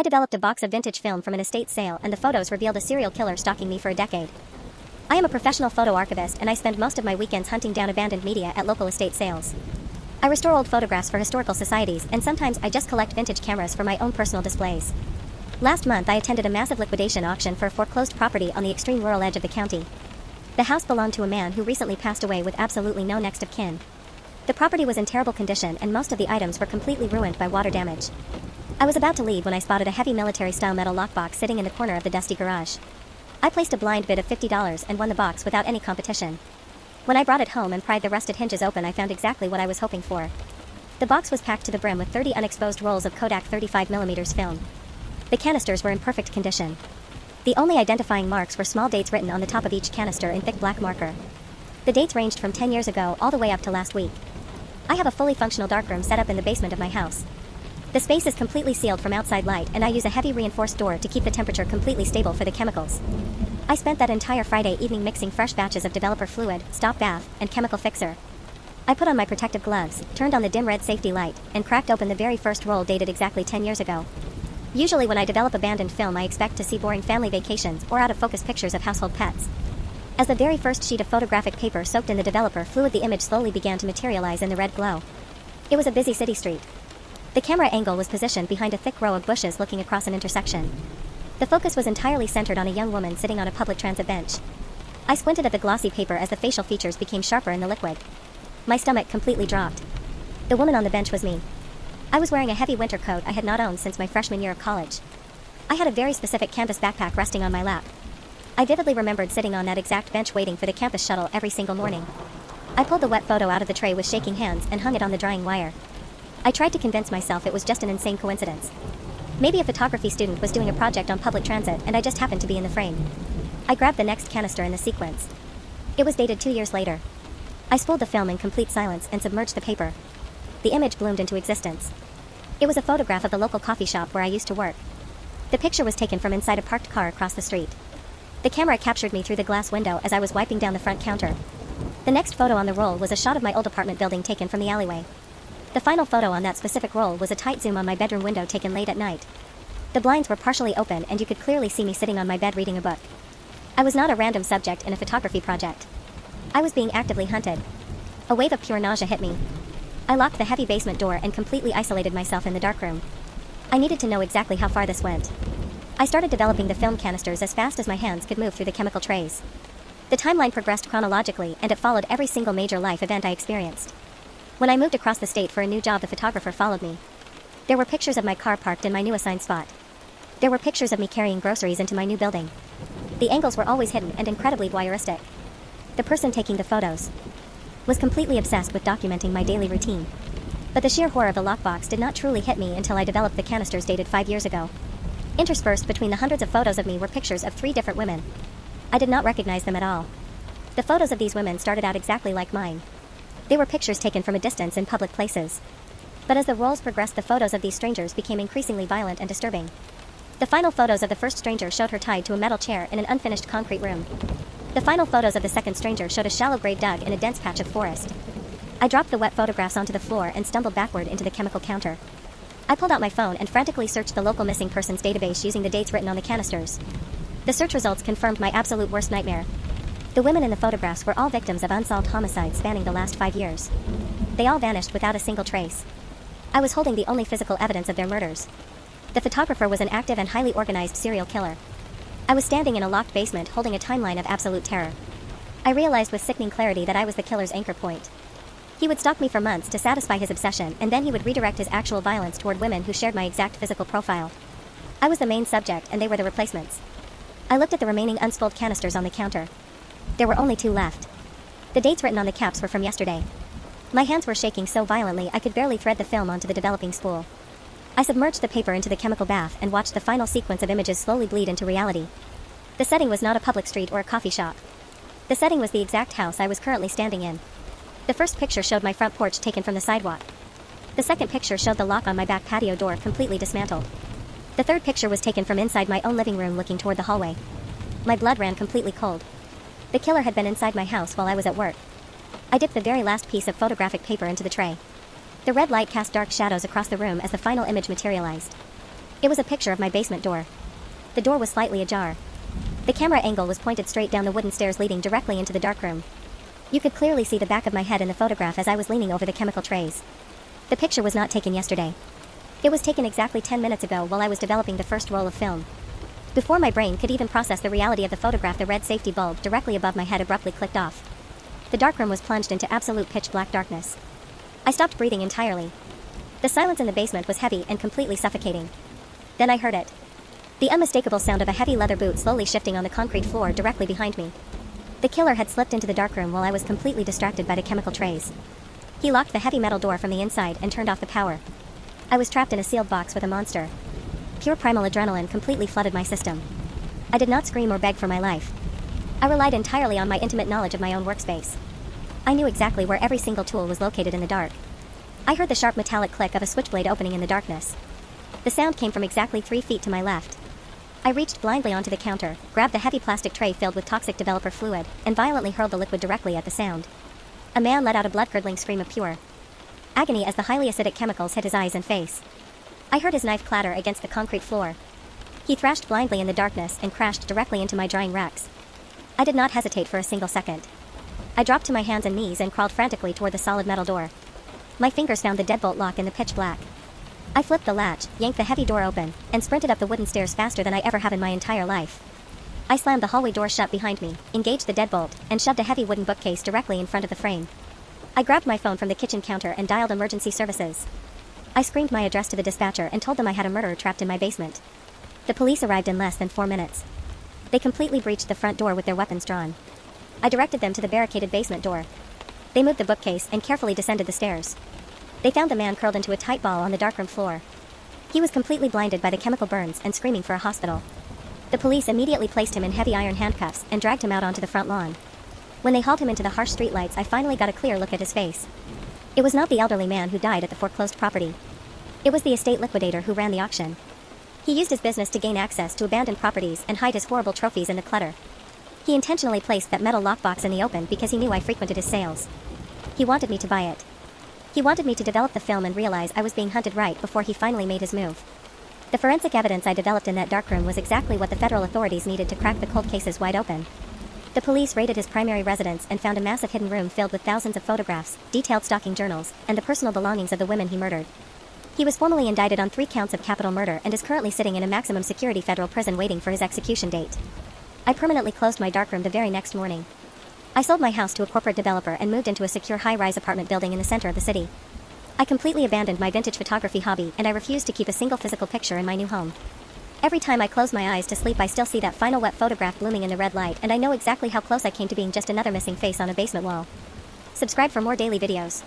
I developed a box of vintage film from an estate sale, and the photos revealed a serial killer stalking me for a decade. I am a professional photo archivist, and I spend most of my weekends hunting down abandoned media at local estate sales. I restore old photographs for historical societies, and sometimes I just collect vintage cameras for my own personal displays. Last month I attended a massive liquidation auction for a foreclosed property on the extreme rural edge of the county. The house belonged to a man who recently passed away with absolutely no next of kin. The property was in terrible condition, and most of the items were completely ruined by water damage. I was about to leave when I spotted a heavy military-style metal lockbox sitting in the corner of the dusty garage. I placed a blind bid of $50 and won the box without any competition. When I brought it home and pried the rusted hinges open, I found exactly what I was hoping for. The box was packed to the brim with 30 unexposed rolls of Kodak 35mm film. The canisters were in perfect condition. The only identifying marks were small dates written on the top of each canister in thick black marker. The dates ranged from 10 years ago all the way up to last week. I have a fully functional darkroom set up in the basement of my house. The space is completely sealed from outside light, and I use a heavy reinforced door to keep the temperature completely stable for the chemicals. I spent that entire Friday evening mixing fresh batches of developer fluid, stop bath, and chemical fixer. I put on my protective gloves, turned on the dim red safety light, and cracked open the very first roll dated exactly 10 years ago. Usually when I develop abandoned film, I expect to see boring family vacations or out-of-focus pictures of household pets. As the very first sheet of photographic paper soaked in the developer fluid, the image slowly began to materialize in the red glow. It was a busy city street. The camera angle was positioned behind a thick row of bushes looking across an intersection. The focus was entirely centered on a young woman sitting on a public transit bench. I squinted at the glossy paper as the facial features became sharper in the liquid. My stomach completely dropped. The woman on the bench was me. I was wearing a heavy winter coat I had not owned since my freshman year of college. I had a very specific canvas backpack resting on my lap. I vividly remembered sitting on that exact bench waiting for the campus shuttle every single morning. I pulled the wet photo out of the tray with shaking hands and hung it on the drying wire. I tried to convince myself it was just an insane coincidence. Maybe a photography student was doing a project on public transit and I just happened to be in the frame. I grabbed the next canister in the sequence. It was dated 2 years later. I spooled the film in complete silence and submerged the paper. The image bloomed into existence. It was a photograph of the local coffee shop where I used to work. The picture was taken from inside a parked car across the street. The camera captured me through the glass window as I was wiping down the front counter. The next photo on the roll was a shot of my old apartment building taken from the alleyway. The final photo on that specific roll was a tight zoom on my bedroom window taken late at night. The blinds were partially open and you could clearly see me sitting on my bed reading a book. I was not a random subject in a photography project. I was being actively hunted. A wave of pure nausea hit me. I locked the heavy basement door and completely isolated myself in the darkroom. I needed to know exactly how far this went. I started developing the film canisters as fast as my hands could move through the chemical trays. The timeline progressed chronologically, and it followed every single major life event I experienced. When I moved across the state for a new job, the photographer followed me. There were pictures of my car parked in my new assigned spot. There were pictures of me carrying groceries into my new building. The angles were always hidden and incredibly voyeuristic. The person taking the photos was completely obsessed with documenting my daily routine. But the sheer horror of the lockbox did not truly hit me until I developed the canisters dated 5 years ago. Interspersed between the hundreds of photos of me were pictures of 3 different women. I did not recognize them at all. The photos of these women started out exactly like mine. They were pictures taken from a distance in public places. But as the rolls progressed, the photos of these strangers became increasingly violent and disturbing. The final photos of the first stranger showed her tied to a metal chair in an unfinished concrete room. The final photos of the second stranger showed a shallow grave dug in a dense patch of forest. I dropped the wet photographs onto the floor and stumbled backward into the chemical counter. I pulled out my phone and frantically searched the local missing persons database using the dates written on the canisters. The search results confirmed my absolute worst nightmare. The women in the photographs were all victims of unsolved homicides spanning the last 5 years. They all vanished without a single trace. I was holding the only physical evidence of their murders. The photographer was an active and highly organized serial killer. I was standing in a locked basement holding a timeline of absolute terror. I realized with sickening clarity that I was the killer's anchor point. He would stalk me for months to satisfy his obsession, and then he would redirect his actual violence toward women who shared my exact physical profile. I was the main subject and they were the replacements. I looked at the remaining unspooled canisters on the counter. There were only 2 left. The dates written on the caps were from yesterday. My hands were shaking so violently I could barely thread the film onto the developing spool. I submerged the paper into the chemical bath and watched the final sequence of images slowly bleed into reality. The setting was not a public street or a coffee shop. The setting was the exact house I was currently standing in. The first picture showed my front porch taken from the sidewalk. The second picture showed the lock on my back patio door completely dismantled. The third picture was taken from inside my own living room looking toward the hallway. My blood ran completely cold. The killer had been inside my house while I was at work. I dipped the very last piece of photographic paper into the tray. The red light cast dark shadows across the room as the final image materialized. It was a picture of my basement door. The door was slightly ajar. The camera angle was pointed straight down the wooden stairs leading directly into the darkroom. You could clearly see the back of my head in the photograph as I was leaning over the chemical trays. The picture was not taken yesterday. It was taken exactly 10 minutes ago while I was developing the first roll of film. Before my brain could even process the reality of the photograph, the red safety bulb directly above my head abruptly clicked off. The darkroom was plunged into absolute pitch black darkness. I stopped breathing entirely. The silence in the basement was heavy and completely suffocating. Then I heard it. The unmistakable sound of a heavy leather boot slowly shifting on the concrete floor directly behind me. The killer had slipped into the darkroom while I was completely distracted by the chemical trays. He locked the heavy metal door from the inside and turned off the power. I was trapped in a sealed box with a monster. Pure primal adrenaline completely flooded my system. I did not scream or beg for my life. I relied entirely on my intimate knowledge of my own workspace. I knew exactly where every single tool was located in the dark. I heard the sharp metallic click of a switchblade opening in the darkness. The sound came from exactly 3 feet to my left. I reached blindly onto the counter, grabbed the heavy plastic tray filled with toxic developer fluid, and violently hurled the liquid directly at the sound. A man let out a blood-curdling scream of pure agony as the highly acidic chemicals hit his eyes and face. I heard his knife clatter against the concrete floor. He thrashed blindly in the darkness and crashed directly into my drying rags. I did not hesitate for a single second. I dropped to my hands and knees and crawled frantically toward the solid metal door. My fingers found the deadbolt lock in the pitch black. I flipped the latch, yanked the heavy door open, and sprinted up the wooden stairs faster than I ever have in my entire life. I slammed the hallway door shut behind me, engaged the deadbolt, and shoved a heavy wooden bookcase directly in front of the frame. I grabbed my phone from the kitchen counter and dialed emergency services. I screamed my address to the dispatcher and told them I had a murderer trapped in my basement. The police arrived in less than 4 minutes. They completely breached the front door with their weapons drawn. I directed them to the barricaded basement door. They moved the bookcase and carefully descended the stairs. They found the man curled into a tight ball on the darkroom floor. He was completely blinded by the chemical burns and screaming for a hospital. The police immediately placed him in heavy iron handcuffs and dragged him out onto the front lawn. When they hauled him into the harsh streetlights, I finally got a clear look at his face. It was not the elderly man who died at the foreclosed property. It was the estate liquidator who ran the auction. He used his business to gain access to abandoned properties and hide his horrible trophies in the clutter. He intentionally placed that metal lockbox in the open because he knew I frequented his sales. He wanted me to buy it. He wanted me to develop the film and realize I was being hunted right before he finally made his move. The forensic evidence I developed in that darkroom was exactly what the federal authorities needed to crack the cold cases wide open. The police raided his primary residence and found a massive hidden room filled with thousands of photographs, detailed stalking journals, and the personal belongings of the women he murdered. He was formally indicted on 3 counts of capital murder and is currently sitting in a maximum security federal prison waiting for his execution date. I permanently closed my darkroom the very next morning. I sold my house to a corporate developer and moved into a secure high-rise apartment building in the center of the city. I completely abandoned my vintage photography hobby and I refused to keep a single physical picture in my new home. Every time I close my eyes to sleep, I still see that final wet photograph blooming in the red light, and I know exactly how close I came to being just another missing face on a basement wall. Subscribe for more daily videos.